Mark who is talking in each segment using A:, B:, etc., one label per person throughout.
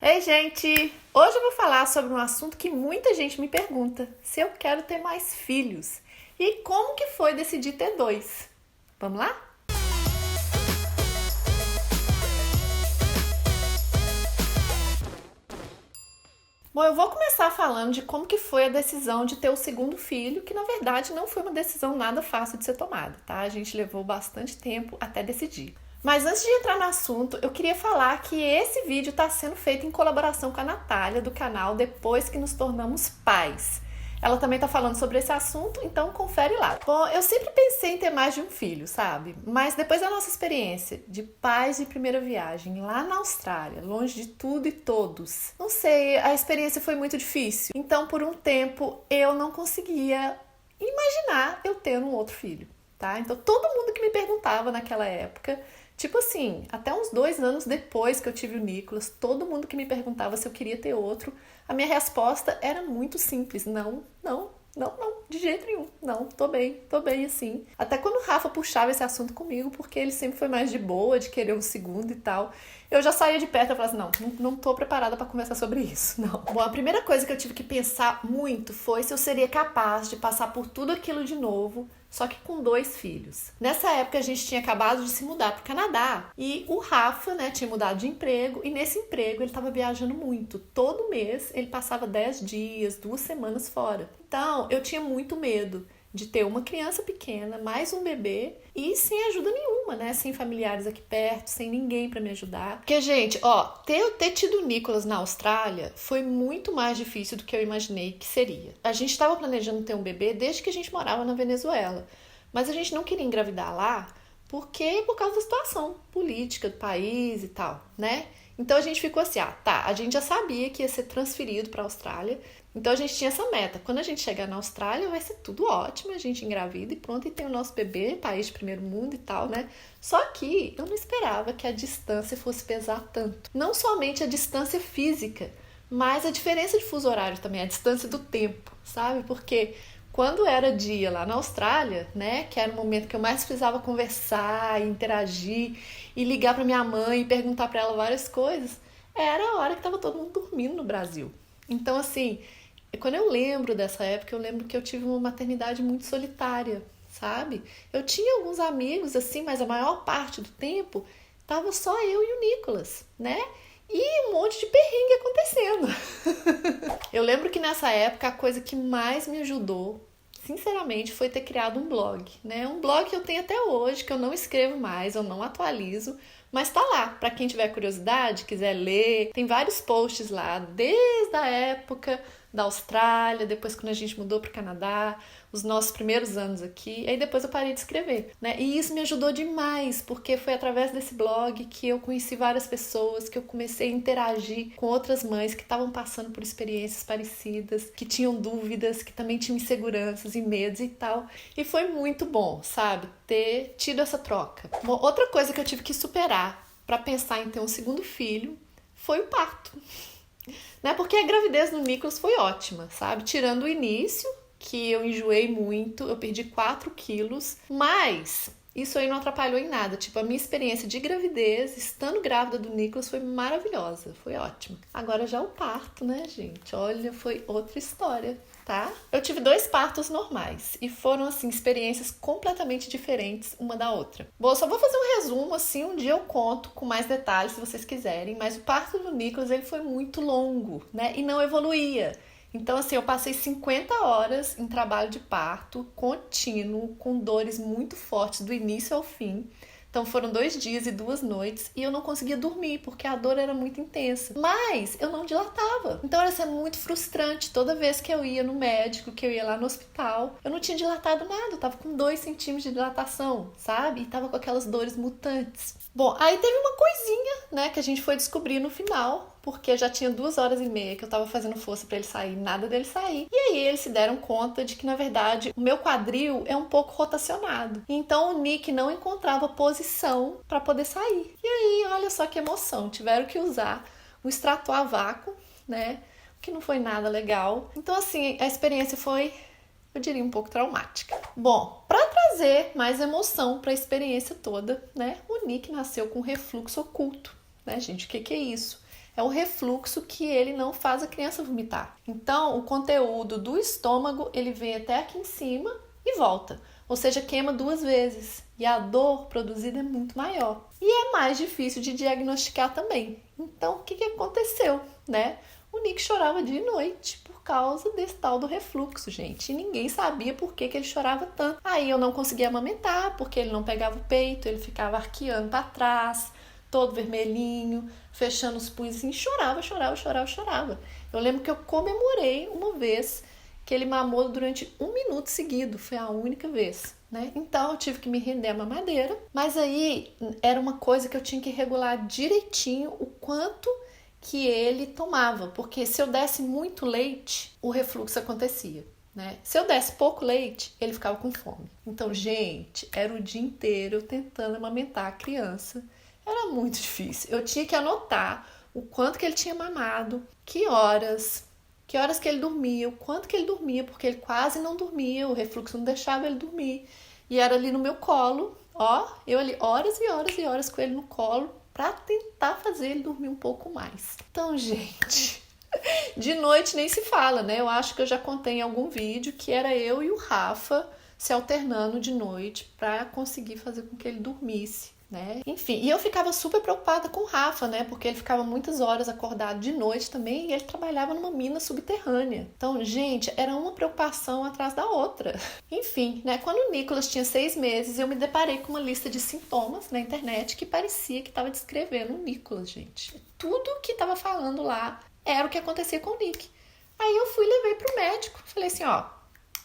A: Ei, gente! Hoje eu vou falar sobre um assunto que muita gente me pergunta: se eu quero ter mais filhos e como que foi decidir ter dois. Vamos lá? Bom, eu vou começar falando de como que foi a decisão de ter o segundo filho, que na verdade não foi uma decisão nada fácil de ser tomada, tá? A gente levou bastante tempo até decidir. Mas antes de entrar no assunto, eu queria falar que esse vídeo está sendo feito em colaboração com a Natália, do canal Depois que Nos Tornamos Pais. Ela também está falando sobre esse assunto, então confere lá. Bom, eu sempre pensei em ter mais de um filho, sabe? Mas depois da nossa experiência de pais de primeira viagem lá na Austrália, longe de tudo e todos, não sei, a experiência foi muito difícil. Então, por um tempo, eu não conseguia imaginar eu tendo um outro filho, tá? Então, todo mundo que me perguntava naquela época, tipo assim, até uns 2 anos depois que eu tive o Nicolas, todo mundo que me perguntava se eu queria ter outro, a minha resposta era muito simples: não, não, não, não, de jeito nenhum. Não, tô bem assim. Até quando o Rafa puxava esse assunto comigo, porque ele sempre foi mais de boa, de querer um segundo e tal, eu já saía de perto e falava assim: não tô preparada pra conversar sobre isso, não. Bom, a primeira coisa que eu tive que pensar muito foi se eu seria capaz de passar por tudo aquilo de novo, só que com 2 filhos. Nessa época a gente tinha acabado de se mudar pro Canadá e o Rafa, né, tinha mudado de emprego, e nesse emprego ele estava viajando muito. Todo mês ele passava 10 dias, 2 semanas fora. Então eu tinha muito medo de ter uma criança pequena, mais um bebê e sem ajuda nenhuma, né? Sem familiares aqui perto, sem ninguém pra me ajudar. Porque, gente, ó, ter tido o Nicolas na Austrália foi muito mais difícil do que eu imaginei que seria. A gente estava planejando ter um bebê desde que a gente morava na Venezuela, mas a gente não queria engravidar lá por causa da situação política do país e tal, né? Então a gente ficou assim, a gente já sabia que ia ser transferido para a Austrália, então a gente tinha essa meta. Quando a gente chegar na Austrália vai ser tudo ótimo, a gente engravida e pronto, e tem o nosso bebê, país de primeiro mundo e tal, né? Só que eu não esperava que a distância fosse pesar tanto. Não somente a distância física, mas a diferença de fuso horário também, a distância do tempo, sabe? Porque quando era dia lá na Austrália, né, que era o momento que eu mais precisava conversar, interagir e ligar para minha mãe e perguntar para ela várias coisas, era a hora que estava todo mundo dormindo no Brasil. Então, assim, quando eu lembro dessa época, eu lembro que eu tive uma maternidade muito solitária, sabe? Eu tinha alguns amigos, assim, mas a maior parte do tempo tava só eu e o Nicolas, né? E um monte de perrengue acontecendo. Eu lembro que nessa época a coisa que mais me ajudou, sinceramente, foi ter criado um blog, né? Um blog que eu tenho até hoje, que eu não escrevo mais, eu não atualizo, mas tá lá, para quem tiver curiosidade, quiser ler, tem vários posts lá, desde a época da Austrália, depois quando a gente mudou para o Canadá, os nossos primeiros anos aqui, aí depois eu parei de escrever, né? E isso me ajudou demais, porque foi através desse blog que eu conheci várias pessoas, que eu comecei a interagir com outras mães que estavam passando por experiências parecidas, que tinham dúvidas, que também tinham inseguranças e medos e tal. E foi muito bom, sabe? Ter tido essa troca. Bom, outra coisa que eu tive que superar para pensar em ter um segundo filho foi o parto. Né? Porque a gravidez no Nicolas foi ótima, sabe? Tirando o início, que eu enjoei muito, eu perdi 4 quilos, mas isso aí não atrapalhou em nada. Tipo, a minha experiência de gravidez, estando grávida do Nicolas, foi maravilhosa, foi ótima. Agora já o parto, né, gente? Olha, foi outra história, tá? Eu tive 2 partos normais e foram, assim, experiências completamente diferentes uma da outra. Bom, eu só vou fazer um resumo, assim, um dia eu conto com mais detalhes se vocês quiserem, mas o parto do Nicolas, ele foi muito longo, né, e não evoluía. Então, assim, eu passei 50 horas em trabalho de parto contínuo, com dores muito fortes do início ao fim. Então foram 2 dias e 2 noites e eu não conseguia dormir porque a dor era muito intensa. Mas eu não dilatava. Então era muito frustrante toda vez que eu ia no médico, que eu ia lá no hospital. Eu não tinha dilatado nada, eu tava com 2 centímetros de dilatação, sabe? E tava com aquelas dores mutantes. Bom, aí teve uma coisinha, né, que a gente foi descobrir no final, porque já tinha 2 horas e meia que eu tava fazendo força pra ele sair, nada dele sair. E aí eles se deram conta de que, na verdade, o meu quadril é um pouco rotacionado. Então o Nick não encontrava posição pra poder sair. E aí, olha só que emoção, tiveram que usar um extrator a vácuo, né, que não foi nada legal. Então, assim, a experiência foi, eu diria, um pouco traumática. Bom, para trazer mais emoção para a experiência toda, né, o Nick nasceu com refluxo oculto, né, gente? O que é isso? é o refluxo que ele não faz a criança vomitar. Então, o conteúdo do estômago, ele vem até aqui em cima e volta. Ou seja, queima 2 vezes. E a dor produzida é muito maior. E é mais difícil de diagnosticar também. Então, o que aconteceu, né? O Nick chorava dia e noite por causa desse tal do refluxo, gente. E ninguém sabia por que ele chorava tanto. Aí eu não conseguia amamentar, porque ele não pegava o peito, ele ficava arqueando para trás, todo vermelhinho, fechando os punhos assim, chorava. Eu lembro que eu comemorei uma vez que ele mamou durante 1 minuto seguido, foi a única vez, né? Então eu tive que me render à mamadeira, mas aí era uma coisa que eu tinha que regular direitinho o quanto que ele tomava, porque se eu desse muito leite, o refluxo acontecia, né? Se eu desse pouco leite, ele ficava com fome. Então, gente, era o dia inteiro eu tentando amamentar a criança. Era muito difícil. Eu tinha que anotar o quanto que ele tinha mamado, que horas que ele dormia, o quanto que ele dormia, porque ele quase não dormia, o refluxo não deixava ele dormir. E era ali no meu colo, ó, eu ali horas e horas e horas com ele no colo, para tentar fazer ele dormir um pouco mais. Então, gente, de noite nem se fala, né? Eu acho que eu já contei em algum vídeo que era eu e o Rafa se alternando de noite para conseguir fazer com que ele dormisse, né? Enfim, e eu ficava super preocupada com o Rafa, né? Porque ele ficava muitas horas acordado de noite também e ele trabalhava numa mina subterrânea. Então, gente, era uma preocupação atrás da outra. Enfim, né? Quando o Nicolas tinha 6 meses, eu me deparei com uma lista de sintomas na internet que parecia que estava descrevendo o Nicolas, gente. Tudo que estava falando lá era o que acontecia com o Nick. Aí eu fui e levei pro médico. Falei assim, ó,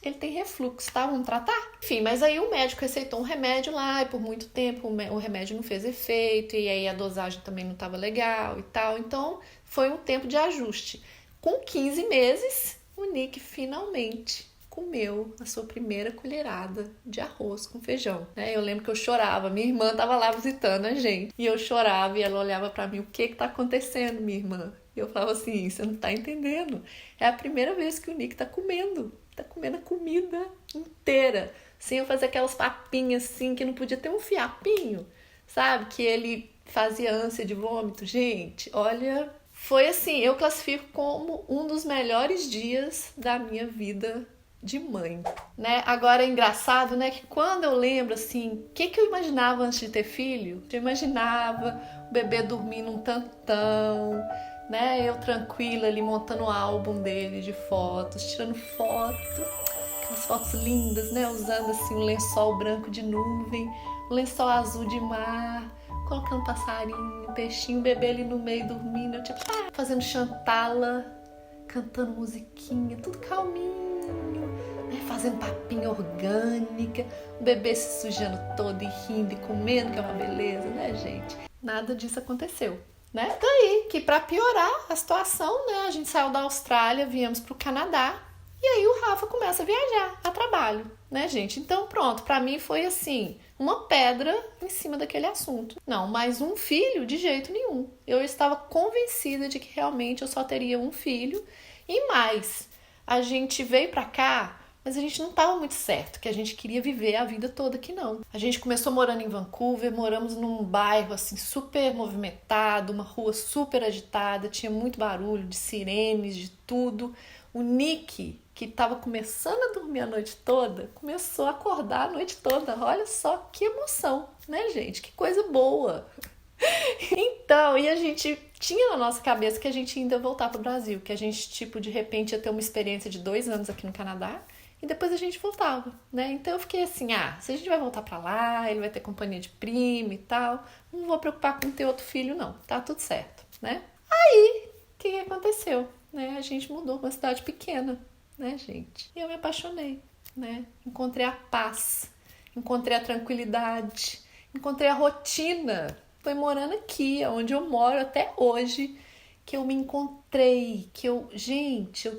A: ele tem refluxo, tá? Vamos tratar? Enfim, mas aí o médico receitou um remédio lá e por muito tempo o remédio não fez efeito e aí a dosagem também não estava legal e tal. Então, foi um tempo de ajuste. Com 15 meses, o Nick finalmente comeu a sua primeira colherada de arroz com feijão, né? Eu lembro que eu chorava, minha irmã tava lá visitando a gente e eu chorava e ela olhava pra mim, o que tá acontecendo, minha irmã? E eu falava assim, você não tá entendendo, é a primeira vez que o Nick tá comendo a comida inteira, sem eu fazer aquelas papinhas assim, que não podia ter um fiapinho, sabe? Que ele fazia ânsia de vômito. Gente, olha, foi assim, eu classifico como um dos melhores dias da minha vida de mãe, né? Agora é engraçado, né, que quando eu lembro assim, o que eu imaginava antes de ter filho? Eu imaginava o bebê dormindo um tantão, né? Eu tranquila ali montando o álbum dele de fotos, tirando foto, aquelas fotos lindas, né? Usando assim um lençol branco de nuvem, um lençol azul de mar, colocando passarinho, peixinho, bebê ali no meio dormindo, eu tipo, fazendo chantala, cantando musiquinha, tudo calminho, né? Fazendo papinha orgânica, o bebê se sujando todo e rindo e comendo, que é uma beleza, né, gente? Nada disso aconteceu, né? Daí que para piorar a situação, né, a gente saiu da Austrália, viemos pro Canadá e aí o Rafa começa a viajar a trabalho, né, gente? Então pronto, para mim foi assim, uma pedra em cima daquele assunto. Não, mais um filho de jeito nenhum. Eu estava convencida de que realmente eu só teria um filho e mais, a gente veio para cá, mas a gente não estava muito certo, que a gente queria viver a vida toda aqui não. A gente começou morando em Vancouver, moramos num bairro assim super movimentado, uma rua super agitada, tinha muito barulho de sirenes, de tudo. O Nick, que estava começando a dormir a noite toda, começou a acordar a noite toda. Olha só que emoção, né, gente? Que coisa boa. Então, e a gente tinha na nossa cabeça que a gente ainda ia voltar para o Brasil, que a gente, tipo, de repente ia ter uma experiência de 2 anos aqui no Canadá e depois a gente voltava, né? Então eu fiquei assim, se a gente vai voltar para lá, ele vai ter companhia de primo e tal, não vou preocupar com ter outro filho não, tá tudo certo, né? Aí, o que aconteceu? Né? A gente mudou para uma cidade pequena, né, gente? E eu me apaixonei, né? Encontrei a paz, encontrei a tranquilidade, encontrei a rotina. Foi morando aqui, onde eu moro até hoje, que eu me encontrei, eu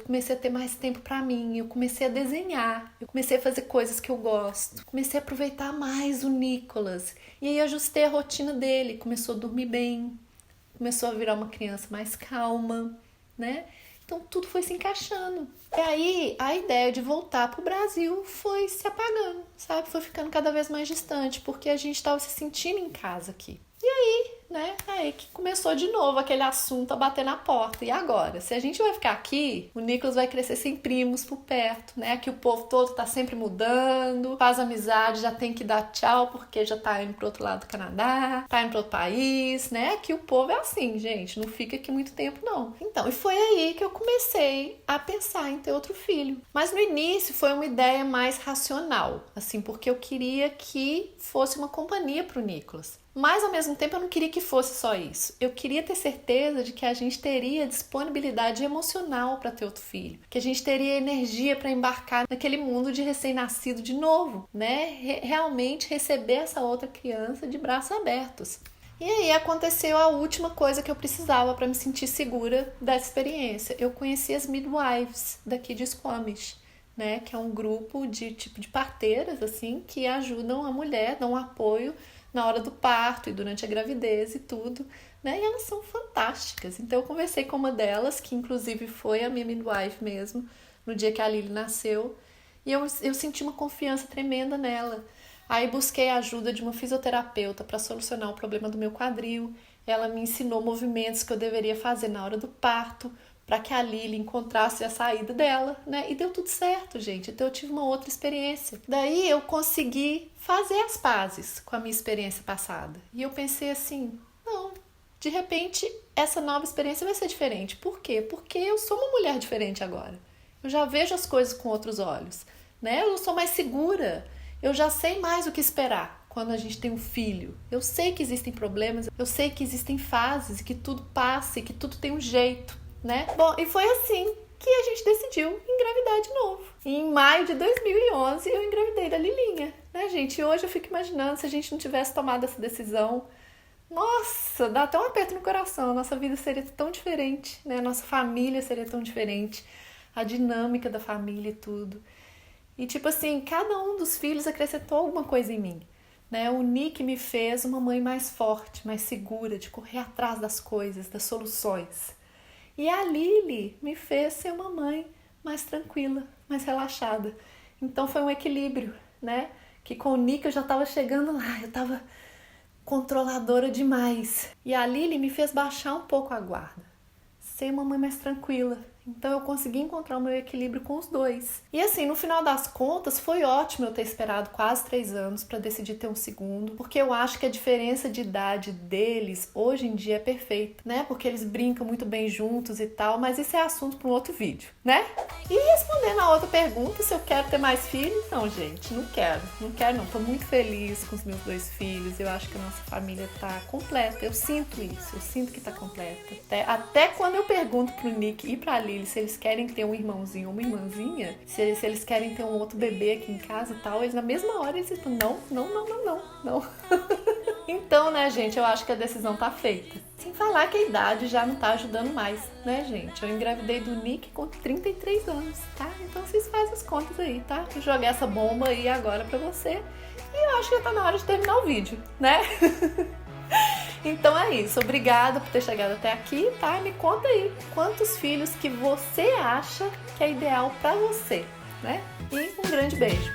A: comecei a ter mais tempo pra mim, eu comecei a desenhar, eu comecei a fazer coisas que eu gosto, comecei a aproveitar mais o Nicolas, e aí ajustei a rotina dele, começou a dormir bem, começou a virar uma criança mais calma, né? Então tudo foi se encaixando. E aí a ideia de voltar pro Brasil foi se apagando, sabe? Foi ficando cada vez mais distante, porque a gente estava se sentindo em casa aqui. E né? Aí que começou de novo aquele assunto a bater na porta. E agora? Se a gente vai ficar aqui, o Nicolas vai crescer sem primos por perto, né? Aqui o povo todo tá sempre mudando, faz amizade, já tem que dar tchau porque já tá indo pro outro lado do Canadá, tá indo pro outro país, né? Aqui o povo é assim, gente, não fica aqui muito tempo não. Então, e foi aí que eu comecei a pensar em ter outro filho. Mas no início foi uma ideia mais racional, assim, porque eu queria que fosse uma companhia pro Nicolas. Mas, ao mesmo tempo, eu não queria que fosse só isso. Eu queria ter certeza de que a gente teria disponibilidade emocional para ter outro filho. Que a gente teria energia para embarcar naquele mundo de recém-nascido de novo, né? Realmente receber essa outra criança de braços abertos. E aí aconteceu a última coisa que eu precisava para me sentir segura dessa experiência. Eu conheci as midwives daqui de Squamish, né? Que é um grupo de parteiras, assim, que ajudam a mulher, dão apoio na hora do parto e durante a gravidez e tudo, né? E elas são fantásticas. Então eu conversei com uma delas, que inclusive foi a minha midwife mesmo, no dia que a Lily nasceu, e eu senti uma confiança tremenda nela. Aí busquei a ajuda de uma fisioterapeuta para solucionar o problema do meu quadril. Ela me ensinou movimentos que eu deveria fazer na hora do parto, para que a Lily encontrasse a saída dela, né? E deu tudo certo, gente. Então eu tive uma outra experiência. Daí eu consegui fazer as pazes com a minha experiência passada. E eu pensei assim, não, de repente essa nova experiência vai ser diferente. Por quê? Porque eu sou uma mulher diferente agora. Eu já vejo as coisas com outros olhos, né? Eu sou mais segura. Eu já sei mais o que esperar quando a gente tem um filho. Eu sei que existem problemas, eu sei que existem fases, e que tudo passa, e que tudo tem um jeito, né? Bom, e foi assim que a gente decidiu engravidar de novo. E em maio de 2011 eu engravidei da Lilinha, né, gente? E hoje eu fico imaginando se a gente não tivesse tomado essa decisão. Nossa, dá até um aperto no coração. A nossa vida seria tão diferente, né? A nossa família seria tão diferente. A dinâmica da família e tudo. E tipo assim, cada um dos filhos acrescentou alguma coisa em mim, né? O Nick me fez uma mãe mais forte, mais segura, de correr atrás das coisas, das soluções. E a Lily me fez ser uma mãe mais tranquila, mais relaxada. Então foi um equilíbrio, né? Que com o Nick eu já estava chegando lá, eu estava controladora demais. E a Lily me fez baixar um pouco a guarda, ser uma mãe mais tranquila. Então eu consegui encontrar o meu equilíbrio com os dois. E assim, no final das contas, foi ótimo eu ter esperado quase 3 anos para decidir ter um segundo, porque eu acho que a diferença de idade deles hoje em dia é perfeita, né? Porque eles brincam muito bem juntos e tal, mas isso é assunto para um outro vídeo, né? E respondendo a outra pergunta, se eu quero ter mais filhos, não, gente, não quero. Não quero não, tô muito feliz com os meus 2 filhos, eu acho que a nossa família tá completa, eu sinto isso, eu sinto que tá completa. Até quando eu pergunto pro Nick e pra Lily se eles querem ter um irmãozinho ou uma irmãzinha, se eles querem ter um outro bebê aqui em casa e tal, eles na mesma hora eles dizem, não. Então, né, gente, eu acho que a decisão tá feita. Sem falar que a idade já não tá ajudando mais, né, gente? Eu engravidei do Nick com 33 anos, tá? Então vocês fazem as contas aí, tá? Vou jogar essa bomba aí agora pra você. E eu acho que já tá na hora de terminar o vídeo, né? Então é isso, obrigada por ter chegado até aqui, tá? Me conta aí quantos filhos que você acha que é ideal pra você, né? E um grande beijo!